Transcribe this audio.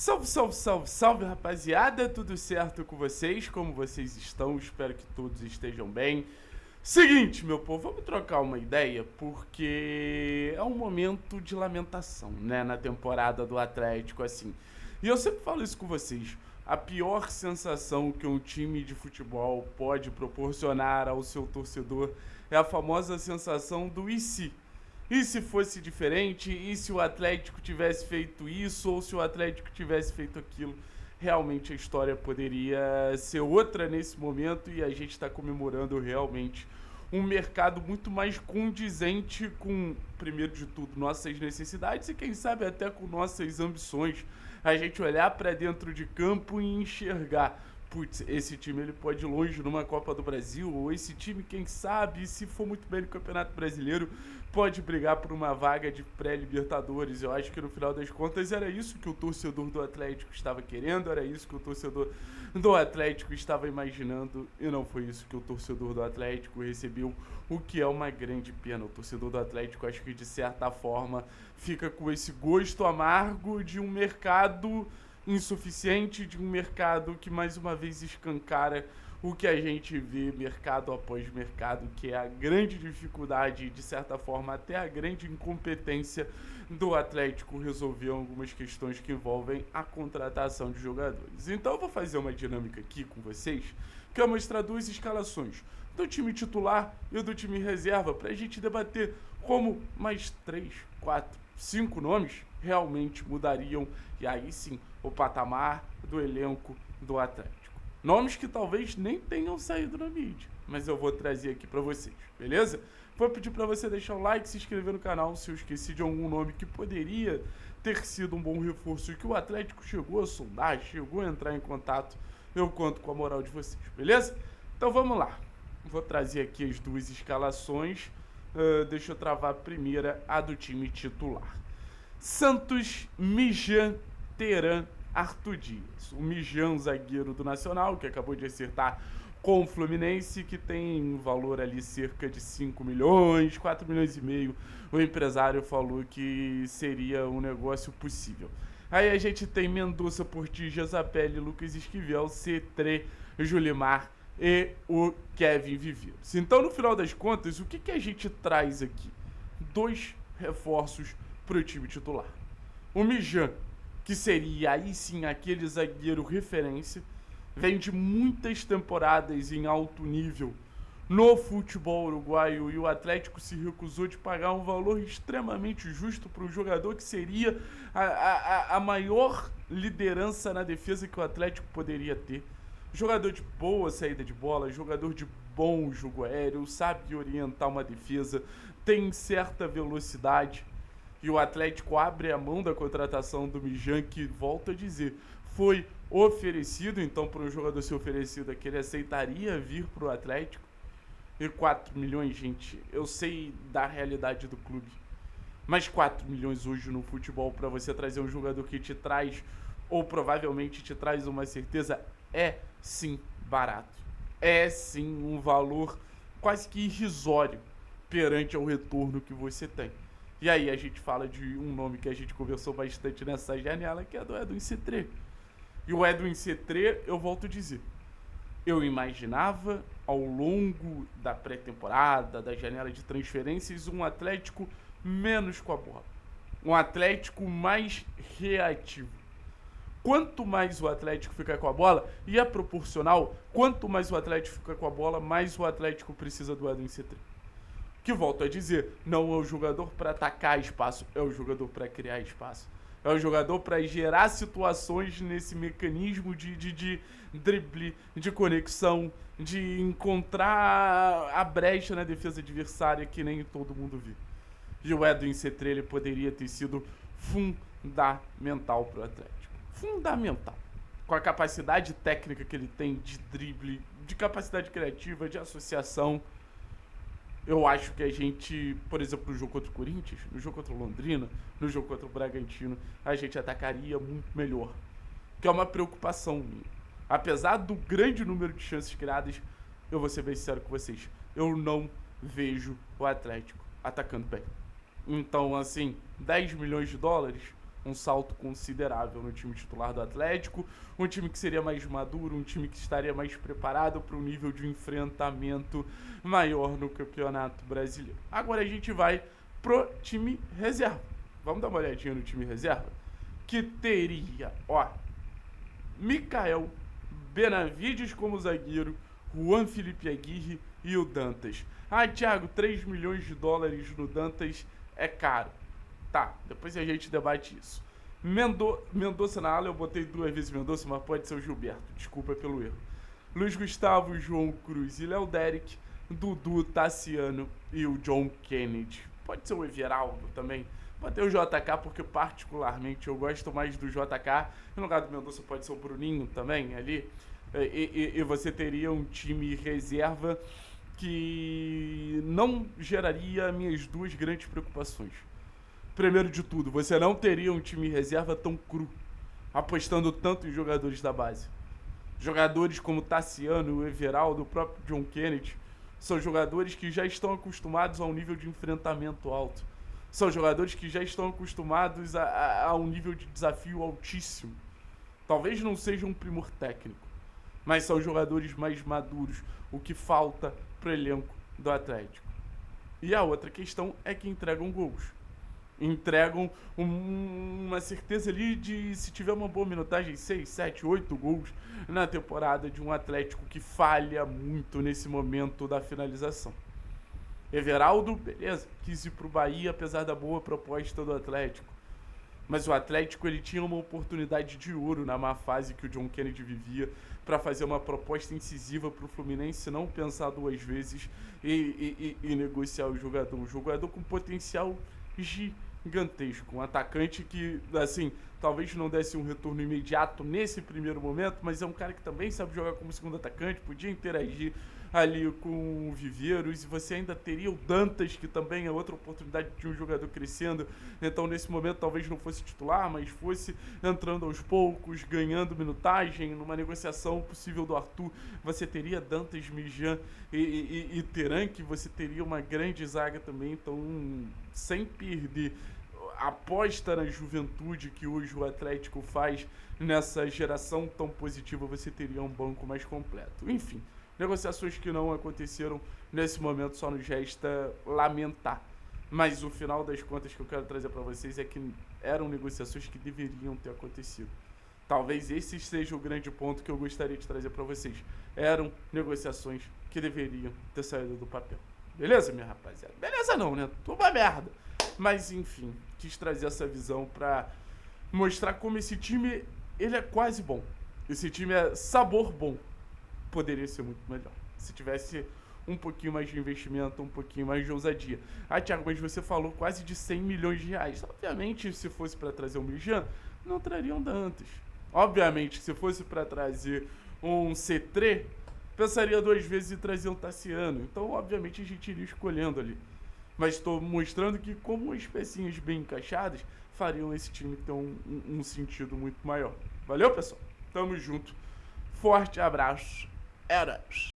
Salve, salve, salve, salve, rapaziada! Tudo certo com vocês? Como vocês estão? Espero que todos estejam bem. Seguinte, meu povo, vamos trocar uma ideia porque é um momento de lamentação, né, na temporada do Atlético, assim. E eu sempre falo isso com vocês. A pior sensação que um time de futebol pode proporcionar ao seu torcedor é a famosa sensação do e se. E se fosse diferente? E se o Atlético tivesse feito isso? Ou se o Atlético tivesse feito aquilo? Realmente a história poderia ser outra nesse momento e a gente está comemorando realmente um mercado muito mais condizente com, primeiro de tudo, nossas necessidades e quem sabe até com nossas ambições. A gente olhar para dentro de campo e enxergar, putz, esse time ele pode ir longe numa Copa do Brasil, ou esse time, quem sabe, se for muito bem no Campeonato Brasileiro, pode brigar por uma vaga de pré-Libertadores. Eu acho que no final das contas era isso que o torcedor do Atlético estava querendo, era isso que o torcedor do Atlético estava imaginando, e não foi isso que o torcedor do Atlético recebeu, o que é uma grande pena. O torcedor do Atlético, acho que de certa forma, fica com esse gosto amargo de um mercado insuficiente, de um mercado que mais uma vez escancara o que a gente vê mercado após mercado, que é a grande dificuldade e de certa forma até a grande incompetência do Atlético resolver algumas questões que envolvem a contratação de jogadores. Então eu vou fazer uma dinâmica aqui com vocês, que é mostrar duas escalações, do time titular e do time reserva, para a gente debater como mais 3, 4, 5 nomes realmente mudariam, e aí sim, o patamar do elenco do Atlético. Nomes que talvez nem tenham saído na mídia, mas eu vou trazer aqui pra vocês, beleza? Vou pedir pra você deixar o like, se inscrever no canal se eu esqueci de algum nome que poderia ter sido um bom reforço e que o Atlético chegou a sondar, chegou a entrar em contato. Eu conto com a moral de vocês, beleza? Então vamos lá. Vou trazer aqui as duas escalações. Deixa eu travar a primeira, a do time titular. Santos, Mijan, Teran, Arthur Dias. O Mijan, zagueiro do Nacional, que acabou de acertar com o Fluminense, que tem um valor ali cerca de 5 milhões, 4 milhões e meio. O empresário falou que seria um negócio possível. Aí a gente tem Mendonça, Portilla, Zapelli, Lucas Esquivel, C3, Julimar e o Kevin Viveiros. Então, no final das contas, o que a gente traz aqui? Dois reforços para o time titular. O Mijan, que seria aí sim aquele zagueiro referência, vem de muitas temporadas em alto nível no futebol uruguaio e o Atlético se recusou de pagar um valor extremamente justo para um jogador que seria a maior liderança na defesa que o Atlético poderia ter. Jogador de boa saída de bola, jogador de bom jogo aéreo, sabe orientar uma defesa, tem certa velocidade. E o Atlético abre a mão da contratação do Mijan, que, volto a dizer, foi oferecido. Então, para um jogador ser oferecido aqui, ele aceitaria vir para o Atlético. E 4 milhões, gente, eu sei da realidade do clube. Mas 4 milhões hoje no futebol para você trazer um jogador que te traz, ou provavelmente te traz uma certeza, é sim barato. É sim um valor quase que irrisório perante ao retorno que você tem. E aí a gente fala de um nome que a gente conversou bastante nessa janela, que é do Edwin C3. E o Edwin C3, eu volto a dizer, eu imaginava ao longo da pré-temporada, da janela de transferências, um Atlético menos com a bola. Um Atlético mais reativo. Quanto mais o Atlético ficar com a bola, e é proporcional, quanto mais o Atlético fica com a bola, mais o Atlético precisa do Edwin C3. Que, volto a dizer, não é o jogador para atacar espaço, é o jogador para criar espaço. É o jogador para gerar situações nesse mecanismo de drible, de conexão, de encontrar a brecha na defesa adversária que nem todo mundo viu. E o Edwin C3 ele poderia ter sido fundamental para o Atlético. Fundamental. Com a capacidade técnica que ele tem de drible, de capacidade criativa, de associação. Eu acho que a gente, por exemplo, no jogo contra o Corinthians, no jogo contra o Londrina, no jogo contra o Bragantino, a gente atacaria muito melhor. Que é uma preocupação minha. Apesar do grande número de chances criadas, eu vou ser bem sincero com vocês, eu não vejo o Atlético atacando bem. Então, assim, 10 milhões de dólares um salto considerável no time titular do Atlético, um time que seria mais maduro, um time que estaria mais preparado para um nível de enfrentamento maior no Campeonato Brasileiro. Agora a gente vai pro time reserva. Vamos dar uma olhadinha no time reserva? Que teria, Mikael Benavides como zagueiro, Juan Felipe Aguirre e o Dantas. Thiago, 3 milhões de dólares no Dantas é caro. Tá, depois a gente debate isso. Mendonça na ala, eu botei 2 vezes Mendonça, mas pode ser o Gilberto, desculpa pelo erro. Luiz Gustavo, João Cruz e Léo Derek, Dudu, Tassiano e o John Kennedy. Pode ser o Everaldo também. Botei o JK porque particularmente eu gosto mais do JK. No lugar do Mendonça pode ser o Bruninho também ali. E você teria um time reserva que não geraria minhas 2 grandes preocupações. Primeiro de tudo, você não teria um time reserva tão cru, apostando tanto em jogadores da base. Jogadores como Tassiano, o Everaldo, o próprio John Kennedy, são jogadores que já estão acostumados a um nível de enfrentamento alto. São jogadores que já estão acostumados a um nível de desafio altíssimo. Talvez não seja um primor técnico, mas são jogadores mais maduros, o que falta para o elenco do Atlético. E a outra questão é que entregam gols. Entregam uma certeza ali de, se tiver uma boa minutagem, 6, 7, 8 gols na temporada de um Atlético que falha muito nesse momento da finalização. Everaldo, beleza, quis ir pro Bahia apesar da boa proposta do Atlético. Mas o Atlético ele tinha uma oportunidade de ouro na má fase que o John Kennedy vivia para fazer uma proposta incisiva para o Fluminense não pensar 2 vezes e negociar o jogador. Um jogador com potencial gigantesco. Um atacante que, assim, talvez não desse um retorno imediato nesse primeiro momento, mas é um cara que também sabe jogar como segundo atacante, podia interagir ali com o Viveiros, e você ainda teria o Dantas, que também é outra oportunidade de um jogador crescendo. Então nesse momento talvez não fosse titular, mas fosse entrando aos poucos, ganhando minutagem. Numa negociação possível do Arthur, você teria Dantas, Mijan e Teran, que você teria uma grande zaga também. Então, sem perder a aposta na juventude que hoje o Atlético faz nessa geração tão positiva, você teria um banco mais completo. Enfim, negociações que não aconteceram nesse momento, só nos resta lamentar. Mas o final das contas que eu quero trazer para vocês é que eram negociações que deveriam ter acontecido. Talvez esse seja o grande ponto que eu gostaria de trazer para vocês. Eram negociações que deveriam ter saído do papel. Beleza, minha rapaziada? Beleza não, né? Tudo uma merda. Mas enfim, quis trazer essa visão para mostrar como esse time, ele é quase bom. Esse time é sabor bom. Poderia ser muito melhor se tivesse um pouquinho mais de investimento, um pouquinho mais de ousadia. Thiago, mas você falou quase de 100 milhões de reais. Obviamente, se fosse para trazer um Mijan, não trariam Dantas. Obviamente, se fosse para trazer um C3, pensaria 2 vezes e trazer um Tassiano. Então, obviamente, a gente iria escolhendo ali. Mas estou mostrando que, como as pecinhas bem encaixadas, fariam esse time ter um sentido muito maior. Valeu, pessoal? Tamo junto. Forte abraço. Eras.